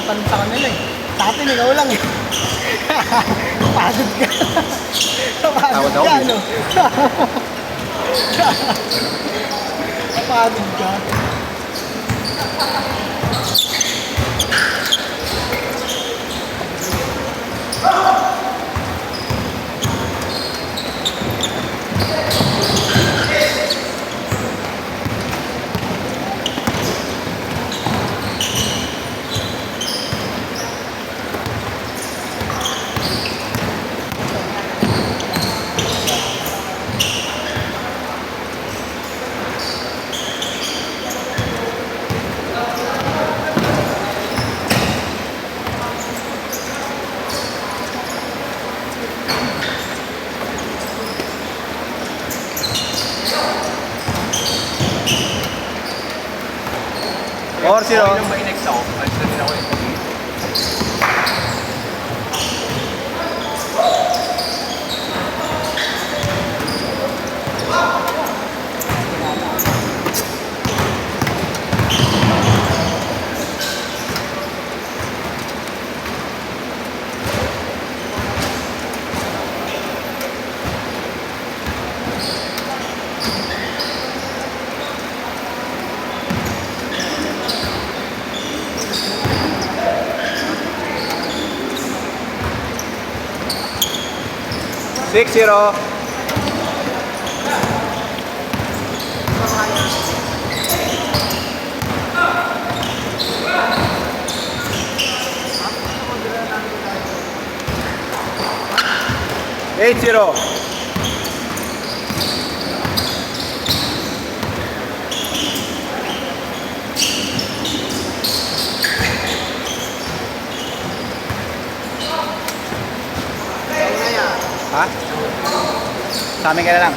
tinatanong sa kanila eh. Sa atin, ikaw lang eh. Pagod ka. Pagod ka, no? Pagod ka. Or zero. Okay lang ba i-next ako? Alis na din ako eh. 6-0. Eight zero. Ha? Sa amin ka na lang.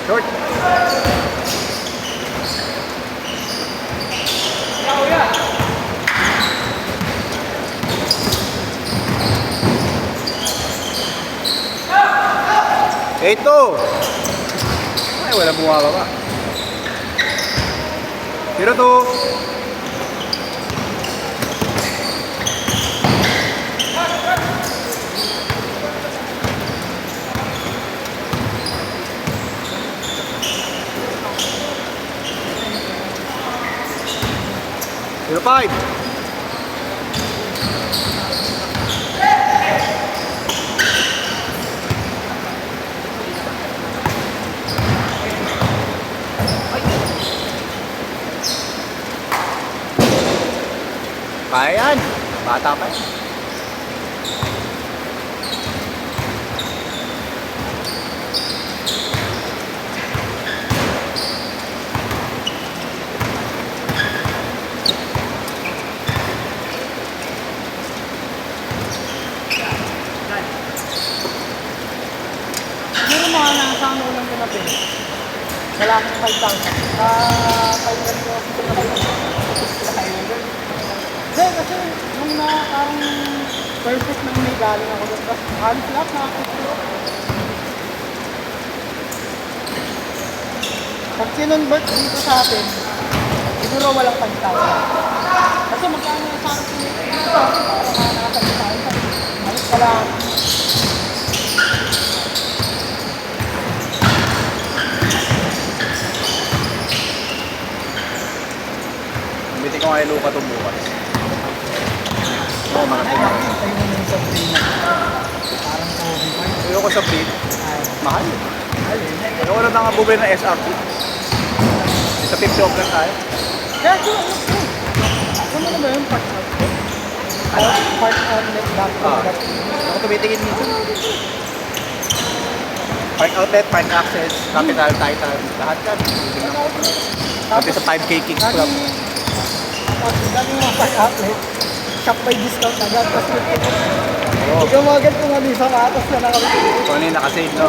Short. Ito. Ay, wala bumababa. 0-2. Zero five. Kaya yan. Bata pa yan. Siguro mga nasa ano lang din natin. Wala akong 5,000. 5,000 ko ako na kayo. Hindi, kasi nung na parang perfect nang may galing ako doon. Tapos halos lahat nakakasuro. Pag sinunbert dito sa atin, siguro walang 5,000. Kasi magkano yung sa akin dito sa atin, parang nakasali tayo. Halos wala. Gamitin ko nga yung luka itong bukas. Oo, mga tingnan. Tayo mo yung sa free na. Parang COVID. Ayoko sa plate. Mahal. Ayoko na nga bumili ng SRP. Sa 50 off lang tayo. Kaya ito, ano na ba yung part outlet? Part outlet.com. Ako tumitingin dito. Park outlet, park access, capital, title, lahat yan. Pati sa 5K Kings Club. Tapos dami mga part outlet. Shop by discount agad. Tapos Oo. ikaw mga ganito nga di sapatos na nakabili. Kung ano yung nakasave, no?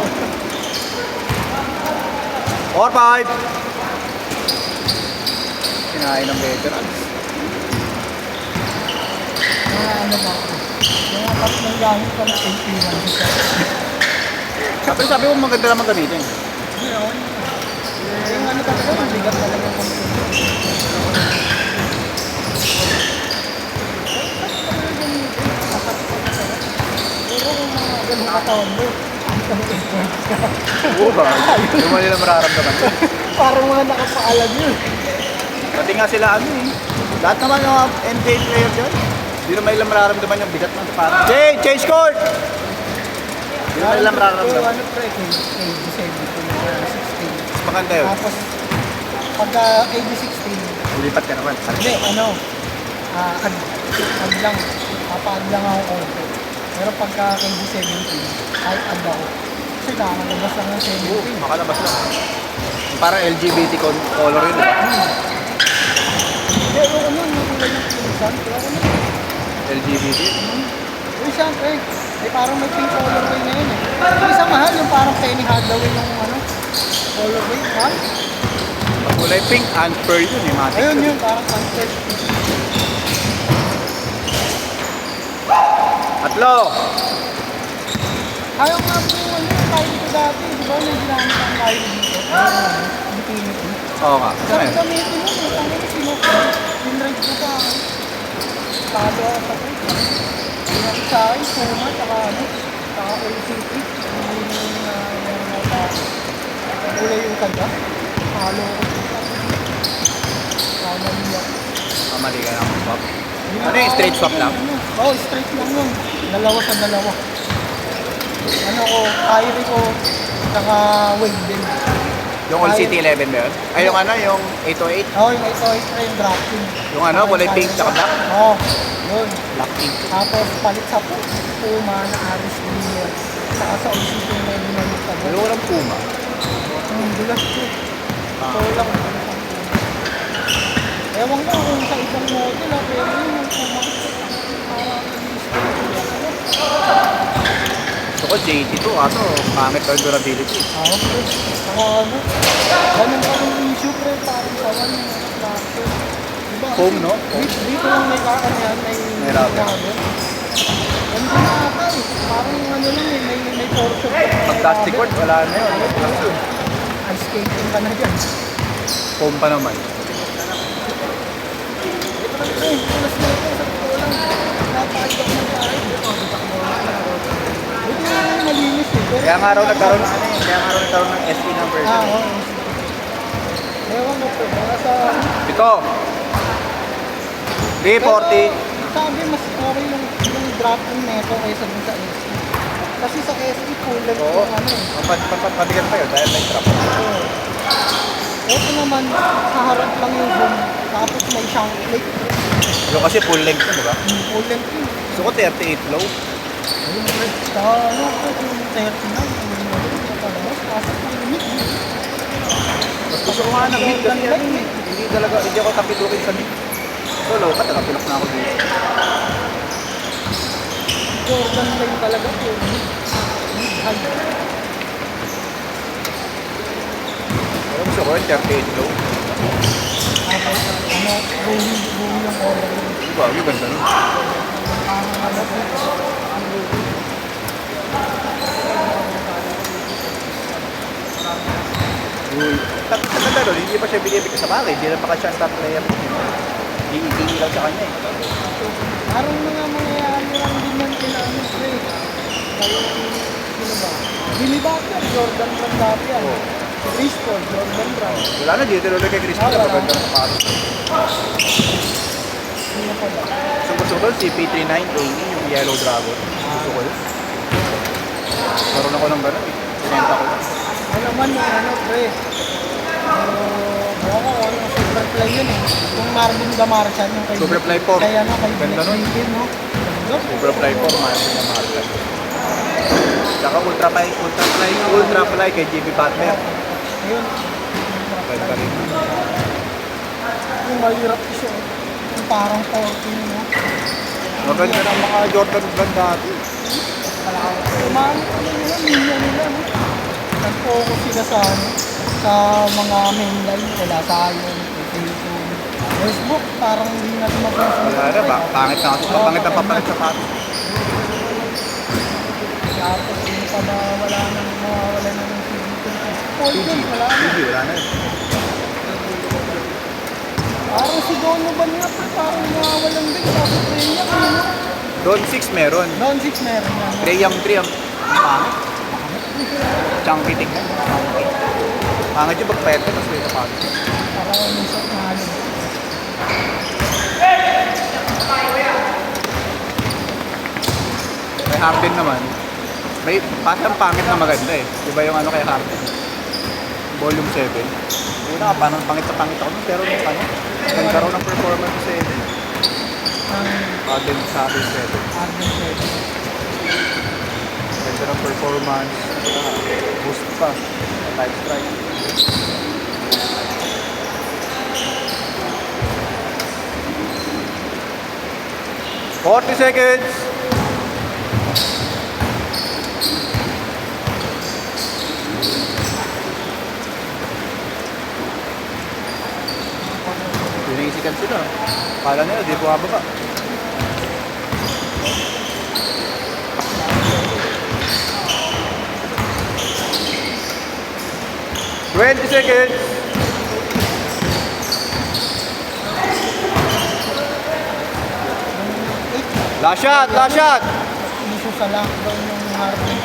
4-5. Kinain ng veterans. Ano ba? Mga tatlong gamit pa ng AP1 isa. Sabi mo maganda naman gamitin. Ngayon, yung ano talaga, mabigat talaga yung computer. Pero kung mga ganun katawan mo, ang effort ka. Oo ba? Yung mga nila mararamdaman. Parang mga nakapaalag yun. Pati nga sila ano eh. Lahat naman ng mga NBA player dyan. Hindi naman nila mararamdaman yung bigat ng sapatos. Jay! Change court! Hindi naman nila mararamdaman. Ano pre, KD7, KD16. Maganda yun. Tapos, pagka KD16, Ulipat ka naman. hindi, ano, ad lang. Papaad lang ako konti. Pero pagka KD17, kahit ad ako. Kasi nakalabas lang ng 17. Makalabas lang. Parang LGBT color yun. Pero ano, nakulay ng pinsan. Pero ano, LGBT? uy, siyempre, parang may pink colorway na yun eh. Yung isa mahal, yung parang Penny Hardaway ng ano, colorway, mahal. Kulay pink and pearl yun eh. Matik Ayun yun. yun, parang sunset. Atlo! Ayaw nga po, ano, tayo dito dati, di ba, may ginamit ang tayo dito. Bikini. Oo nga. Sabi Ano kami ito nun, yung tanong sinuko, pinride ko pa. Tado ako sa trip. Pinakit sa akin, Puma, tsaka ano, tsaka OCP. Hindi yung kulay yung taga. Halo ko. Kamaliyak. Mamali ka lang. Swap. Ano yung straight swap lang? Oo, straight lang yun. Dalawa sa dalawa. Ano ko, Kyrie ko, tsaka Wade din. Yung All City 11 ba yun? Ay, yung ano, yung 808? Oo, yung ito ay yung drafting. Yung ano, kulay pink tsaka black? Oo, yun. Black pink. Tapos palit sa Puma na Aris Williams. Saka sa OCP na binalik sa Pero walang Puma. Dulas ko. So lang. Ewan ko kung sa ibang model pero yun yung Puma. Gusto ko JT2, ano, pangit ang durability. Pre. Saka ano, ganun pa rin issue pre, parang sawan yung tractor. Diba? Foam, no? Dito lang may kaan yan, may rubber. Ganun na ata eh. Parang ano lang eh, may portion. Pag plastic board, wala na yun. Ice skating ka na dyan. Foam pa naman. Ito lang pre, tulas na ito, sa totoo lang. Napakagak na tayo. Buti nga malinis eh. Pero Kaya nga raw nagkaroon ng ano yun, kaya nga raw nagkaroon ng SE ng version. oo. Ewan mo po, mga sa... Ito. 340. Sabi mas okay yung drop-in neto kaysa dun sa SE. Kasi sa SE full length Oo. yung ano eh. Patigan pa yun dahil may trap. Oo. Ito naman, sa harap lang yung boom. Tapos may shank plate. Yung kasi full length yun, di ba? Full length yun. Gusto ko 38 low. Ayun, sa ano ko, yung 39. Yung palabas, pasok ng limit. Mas gusto ko nga ng mid kasi ano eh. Hindi talaga, hindi ako tapilukin sa mid. So low ka, nakapilok na ako dito. Jordan line talaga po. Mid-high. Pero gusto ko yung 38 low. Tapos, ano, rolling yung color. Diba? Yung ganda nun. Ano, Uy. Tanda nun, hindi pa siya binibig sa bagay. Hindi na pa siya star player. Iitingi lang sa kanya eh. parang mga mangyayari lang din yan kila ano, pre. Kaya, sino ba? Jimmy Butler, Jordan Brand dati yan. Chris Paul, Jordan Brand. Wala na, dito tuloy kay Chris Paul. Maganda ng sapatos. Sino pa ba? Gusto ko si P39 AE, yung Yellow Dragon. Gusto ko yun. Karoon ako ng gano'n eh. Sinenta ko lang. Ano naman yung ano, pre. Pero, ako, ano, Superfly yun eh. Yung Marvin Gamarchan, yung kay... Superfly 4. Kaya ano, kay Ganda nun. Blake no? Superfly 4, Marvin na Marvin. Tsaka Ultrafly kay JB Butler. Ayun. Ganda rin. Yung mahirap siya. Yung parang 14, no? Maganda ng mga Jordan brand dati. Kumain ano nila, linya nila, no? Nag-focus sila sa, ano, sa mga mainline, wala tayo, Facebook, parang hindi natin mag-focus. Wala na, pangit na kasi. Pangit na papalit sa pato. Paul George, wala na. Hindi, wala na yun. Parang si Donovan nga pa, parang nawawalan din. Tapos Trey Young, ano? Don 6 meron. Don 6 meron yan. Trey Young 3 ang pangit. Chunky tingnan. Pangit yung pagpayat ka, tapos may kapag. Parang ano sa mahalo. May Harden naman. May parang pangit na maganda eh. Di ba yung ano kay Harden? Volume 7. Una, parang pangit na pangit ako nun, pero nung ano, ganda raw ng performance sa 7. Ang Harden sa Harden 7. Arden 7. Ganda ng performance. Boost pa. Type strike. "40 seconds." Pinisikan sila. Kala nila, di bumababa. "20 seconds." Last shot, last shot. Hindi siya sa lockdown ng Harden.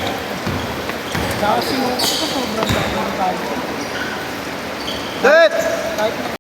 Tsaka sinukat ko sobrang dami ng tayo. Set. Kahit